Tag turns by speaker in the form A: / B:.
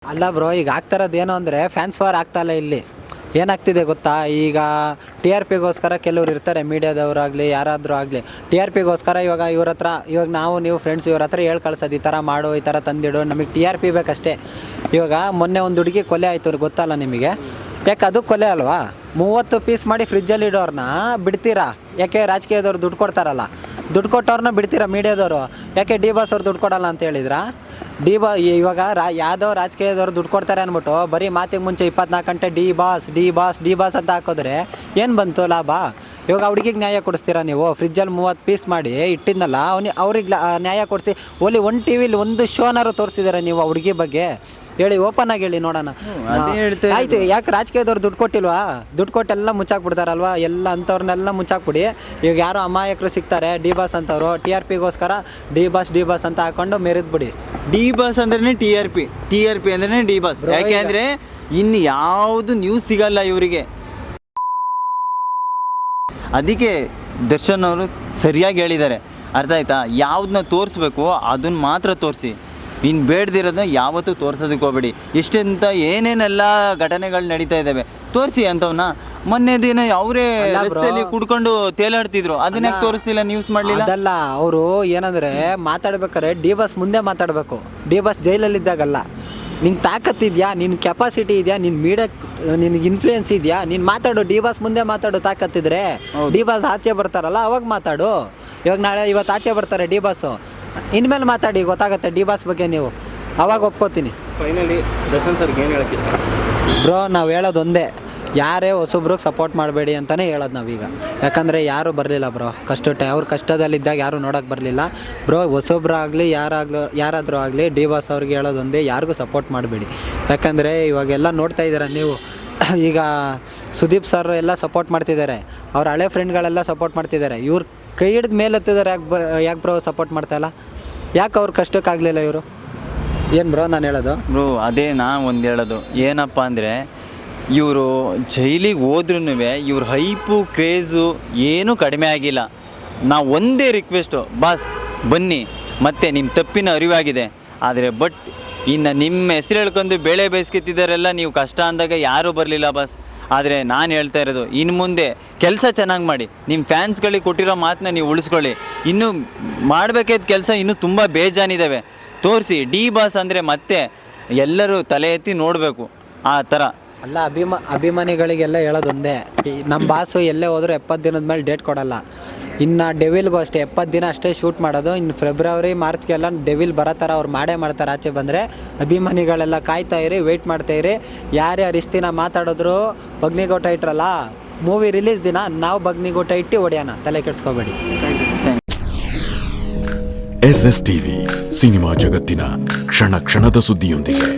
A: ಅಲ್ಲ ಬ್ರೋ, ಈಗ ಆಗ್ತಾರದ್ದೇನು ಅಂದರೆ ಫ್ಯಾನ್ಸ್ ವಾರ್ ಆಗ್ತಾಯಿಲ್ಲ ಇಲ್ಲಿ. ಏನಾಗ್ತಿದೆ ಗೊತ್ತಾ, ಈಗ ಟಿ ಆರ್ ಪಿಗೋಸ್ಕರ ಕೆಲವ್ರು ಇರ್ತಾರೆ, ಮೀಡಿಯಾದವರಾಗಲಿ ಯಾರಾದರೂ ಆಗಲಿ, ಟಿ ಆರ್ ಪಿಗೋಸ್ಕರ ಇವಾಗ ನಾವು ನೀವು ಫ್ರೆಂಡ್ಸ್ ಇವ್ರ ಹತ್ರ ಹೇಳಿ ಕಳ್ಸೋದು, ಈ ಥರ ಮಾಡು, ಈ ಥರ ತಂದಿಡು, ನಮಗೆ ಟಿ ಆರ್ ಪಿ ಬೇಕಷ್ಟೇ. ಇವಾಗ ಮೊನ್ನೆ ಒಂದು ಹುಡುಗಿ ಕೊಲೆ ಆಯಿತು, ಗೊತ್ತಲ್ಲ ನಿಮಗೆ? ಯಾಕೆ ಅದು ಕೊಲೆ ಅಲ್ವಾ? 30 ಪೀಸ್ ಮಾಡಿ ಫ್ರಿಜ್ಜಲ್ಲಿ ಇಡೋರನ್ನ ಬಿಡ್ತೀರಾ? ಯಾಕೆ? ರಾಜಕೀಯದವ್ರು ದುಡ್ಡು ಕೊಡ್ತಾರಲ್ಲ, ದುಡ್ಡು ಕೊಟ್ಟವ್ರನ್ನ ಬಿಡ್ತೀರಾ ಮೀಡಿಯಾದವರು? ಯಾಕೆ ಡಿ ಬಾಸ್ ಅವ್ರು ದುಡ್ಡು ಕೊಡಲ್ಲ ಅಂತ ಹೇಳಿದ್ರಾ? ಇವಾಗ ಯಾವುದೋ ರಾಜಕೀಯದವ್ರು ದುಡ್ಡು ಕೊಡ್ತಾರೆ ಅಂದ್ಬಿಟ್ಟು ಬರೀ ಮಾತಿಗೆ ಮುಂಚೆ 24 ಗಂಟೆ ಡಿ ಬಾಸ್ ಅಂತ ಹಾಕಿದ್ರೆ ಏನು ಬಂತು ಲಾಭ? ಇವಾಗ ಹುಡುಗಿಗೆ ನ್ಯಾಯ ಕೊಡಿಸ್ತೀರಾ ನೀವು? ಫ್ರಿಜ್ಜಲ್ಲಿ 30 ಪೀಸ್ ಮಾಡಿ ಇಟ್ಟಿದ್ನಲ್ಲ ಅವ್ರಿಗೆ ನ್ಯಾಯ ಕೊಡಿಸಿ. ಓಲಿ ಒಂದು ಟಿ ವಿಲಿ ಒಂದು ಶೋನಾರು ತೋರಿಸಿದಾರೆ ನೀವು ಆ ಹುಡುಗಿ ಬಗ್ಗೆ? ಹೇಳಿ, ಓಪನ್ ಆಗಿ ಹೇಳಿ ನೋಡೋಣ. ಆಯ್ತು, ಯಾಕೆ ರಾಜಕೀಯದವ್ರು ದುಡ್ಡು ಕೊಟ್ಟಿಲ್ವಾ? ದುಡ್ಡು ಕೊಟ್ಟೆಲ್ಲ ಮುಚ್ಚಾಕ್ಬಿಡ್ತಾರಲ್ವಾ? ಎಲ್ಲ ಅಂಥವ್ರನ್ನೆಲ್ಲ ಮುಚ್ಚಾಕ್ಬಿಡಿ. ಈಗ ಯಾರೋ ಅಮಾಯಕರು ಸಿಗ್ತಾರೆ ಡಿ ಬಾಸ್ ಅಂತವ್ರು, ಟಿ ಆರ್ ಪಿಗೋಸ್ಕರ ಡಿ ಬಾಸ್ ಅಂತ ಹಾಕೊಂಡು ಮೆರೆದ್ಬಿಡಿ.
B: ಡಿ ಬಾಸ್ ಅಂದ್ರೆ ಟಿ ಆರ್ ಪಿ ಅಂದ್ರೆ ಡಿ ಬಾಸ್. ಯಾಕೆ ಅಂದ್ರೆ ಇನ್ನು ಯಾವುದು ನ್ಯೂಸ್ ಸಿಗಲ್ಲ ಇವರಿಗೆ. ಅದಕ್ಕೆ ದರ್ಶನ್ ಅವರು ಸರಿಯಾಗಿ ಹೇಳಿದ್ದಾರೆ, ಅರ್ಥ ಆಯ್ತಾ? ಯಾವ್ದನ್ನ ತೋರಿಸ್ಬೇಕು ಅದನ್ನ ಮಾತ್ರ ತೋರಿಸಿ, ಇನ್ನು ಬೇಡದಿರೋದನ್ನ ಯಾವತ್ತೂ ತೋರ್ಸೋದಕ್ಕೆ ಹೋಗ್ಬೇಡಿ. ಇಷ್ಟಂತ ಏನೇನೆಲ್ಲ ಘಟನೆಗಳು ನಡೀತಾ ಇದ್ದಾವೆ ತೋರಿಸಿ ಅಂತವನ್ನ. ಮೊನ್ನೆ ದಿನ ಅವರೇ ರಸ್ತೆಯಲ್ಲಿ ಕುಡ್ಕೊಂಡು ತೇಲಾಡ್ತಿದ್ರು, ಅದನ್ನ ತೋರಿಸ್ತಿಲ್ಲ, ನ್ಯೂಸ್ ಮಾಡಲಿಲ್ಲ.
A: ಅದಲ್ಲ, ಅವರು ಏನಂದ್ರೆ ಮಾತಾಡ್ಬೇಕಾರೆ ಡಿ ಬಾಸ್ ಮುಂದೆ ಮಾತಾಡಬೇಕು. ಡಿ ಬಾಸ್ ಜೈಲಲ್ಲಿದ್ದಾಗಲ್ಲ. ನಿಂಗೆ ತಾಕತ್ತಿದೆಯಾ, ನಿನ್ನ ಕೆಪಾಸಿಟಿ ಇದೆಯಾ, ನಿನಗೆ ಇನ್ಫ್ಲೂಯೆನ್ಸ್ ಇದೆಯಾ, ನೀನು ಮಾತಾಡು. ಡಿ ಬಾಸ್ ಮುಂದೆ ಮಾತಾಡು. ತಾಕತ್ತಿದ್ರೆ ಡಿ ಬಾಸ್ ಆಚೆ ಬರ್ತಾರಲ್ಲ ಅವಾಗ ಮಾತಾಡು. ಇವತ್ತು ಆಚೆ ಬರ್ತಾರೆ ಡಿ ಬಾಸು, ಇನ್ಮೇಲೆ ಮಾತಾಡಿ, ಗೊತ್ತಾಗುತ್ತೆ ಡಿ ಬಾಸ್ ಬಗ್ಗೆ ನೀವು, ಅವಾಗ ಒಪ್ಕೋತೀನಿ.
C: ಫೈನಲಿ ದರ್ಶನ್ ಸರ್ಗೆ ಏನು ಹೇಳೋಕ್ಕೆ ಇಷ್ಟ?
A: ಬ್ರೋ, ನಾವು ಹೇಳೋದು ಒಂದೇ, ಯಾರೇ ಹೊಸಬ್ರಿಗೆ ಸಪೋರ್ಟ್ ಮಾಡಬೇಡಿ ಅಂತಲೇ ಹೇಳೋದು ನಾವೀಗ. ಯಾಕಂದರೆ ಯಾರೂ ಬರಲಿಲ್ಲ ಬ್ರೋ, ಅವ್ರ ಕಷ್ಟದಲ್ಲಿದ್ದಾಗ ಯಾರೂ ನೋಡೋಕ್ಕೆ ಬರಲಿಲ್ಲ ಬ್ರೋ. ಹೊಸಬ್ರಾಗಲಿ ಯಾರಾದರೂ ಆಗಲಿ ಡಿ ಬಾಸ್ ಅವ್ರಿಗೆ ಹೇಳೋದು ಒಂದೇ, ಯಾರಿಗೂ ಸಪೋರ್ಟ್ ಮಾಡಬೇಡಿ. ಯಾಕಂದರೆ ಇವಾಗೆಲ್ಲ ನೋಡ್ತಾ ಇದ್ದೀರ ನೀವು, ಈಗ ಸುದೀಪ್ ಸರ್ ಎಲ್ಲ ಸಪೋರ್ಟ್ ಮಾಡ್ತಿದ್ದಾರೆ, ಅವ್ರ ಹಳೆ ಫ್ರೆಂಡ್ಗಳೆಲ್ಲ ಸಪೋರ್ಟ್ ಮಾಡ್ತಿದ್ದಾರೆ. ಇವ್ರು ಕೈ ಹಿಡಿದು ಮೇಲೆ ಎತ್ತಿದ್ದಾರೆ, ಯಾಕೆ ಬ್ರೋ ಸಪೋರ್ಟ್ ಮಾಡ್ತಾಯಿಲ್ಲ? ಯಾಕೆ ಅವ್ರ ಕಷ್ಟಕ್ಕಾಗಲಿಲ್ಲ ಇವರು? ಏನು ಬ್ರೋ ನಾನು ಹೇಳೋದು?
B: ಬ್ರೋ ಅದೇ ನಾನು ಒಂದು ಹೇಳೋದು ಏನಪ್ಪ ಅಂದರೆ, ಇವರು ಜೈಲಿಗೆ ಹೋದ್ರೂ ಇವ್ರ ಹೈಪು ಕ್ರೇಜು ಏನೂ ಕಡಿಮೆ ಆಗಿಲ್ಲ. ನಾವು ಒಂದೇ ರಿಕ್ವೆಸ್ಟು, ಬಾಸ್ ಬನ್ನಿ, ಮತ್ತೆ ನಿಮ್ಮ ತಪ್ಪಿನ ಅರಿವಾಗಿದೆ. ಆದರೆ ಇನ್ನು ನಿಮ್ಮ ಹೆಸರು ಹೇಳ್ಕೊಂಡು ಬೇಳೆ ಬೇಯಿಸ್ಕೊತಿದ್ದಾರೆಲ್ಲ, ನೀವು ಕಷ್ಟ ಅಂದಾಗ ಯಾರೂ ಬರಲಿಲ್ಲ ಬಾಸ್. ಆದರೆ ನಾನು ಹೇಳ್ತಾ ಇರೋದು, ಇನ್ನು ಮುಂದೆ ಕೆಲಸ ಚೆನ್ನಾಗಿ ಮಾಡಿ, ನಿಮ್ಮ ಫ್ಯಾನ್ಸ್ಗಳಿಗೆ ಕೊಟ್ಟಿರೋ ಮಾತನ್ನ ನೀವು ಉಳಿಸ್ಕೊಳ್ಳಿ. ಇನ್ನೂ ಮಾಡಬೇಕಾದ ಕೆಲಸ ಇನ್ನೂ ತುಂಬ ಬೇಜಾನಿದ್ದಾವೆ, ತೋರಿಸಿ. ಡಿ ಬಾಸ್ ಅಂದರೆ ಮತ್ತೆ ಎಲ್ಲರೂ ತಲೆ ಎತ್ತಿ ನೋಡಬೇಕು ಆ ಥರ.
A: ಅಲ್ಲ, ಅಭಿಮಾನಿಗಳಿಗೆಲ್ಲ ಹೇಳೋದೊಂದೇ, ನಮ್ಮ ಬಾಸು ಎಲ್ಲೇ ಹೋದರೂ 70 ದಿನದ ಮೇಲೆ ಡೇಟ್ ಕೊಡಲ್ಲ. ಇನ್ನು ಡೆವಿಲ್ಗೂ ಅಷ್ಟೇ 70 ದಿನ ಅಷ್ಟೇ ಶೂಟ್ ಮಾಡೋದು. ಇನ್ನು ಫೆಬ್ರವರಿ ಮಾರ್ಚ್ಗೆಲ್ಲ ಡೆವಿಲ್ ಬರೋ ಥರ ಅವ್ರು ಮಾಡೇ ಮಾಡ್ತಾರೆ. ಆಚೆ ಬಂದರೆ ಅಭಿಮಾನಿಗಳೆಲ್ಲ ಕಾಯ್ತಾಯಿರಿ, ವೆಯ್ಟ್ ಮಾಡ್ತಾಯಿರಿ. ಯಾರ್ಯಾರು ಇಷ್ಟು ದಿನ ಮಾತಾಡಿದ್ರು ಬಗ್ನಿಗೂಟ ಇಟ್ರಲ್ಲ, ಮೂವಿ ರಿಲೀಸ್ ದಿನ ನಾವು ಬಗ್ನಿಗೂಟ ಇಟ್ಟು ಹೊಡೆಯೋಣ, ತಲೆ ಕೆಡಿಸ್ಕೋಬೇಡಿ.
D: SS ಟಿವಿ, ಸಿನಿಮಾ ಜಗತ್ತಿನ ಕ್ಷಣ ಕ್ಷಣದ ಸುದ್ದಿಯೊಂದಿಗೆ.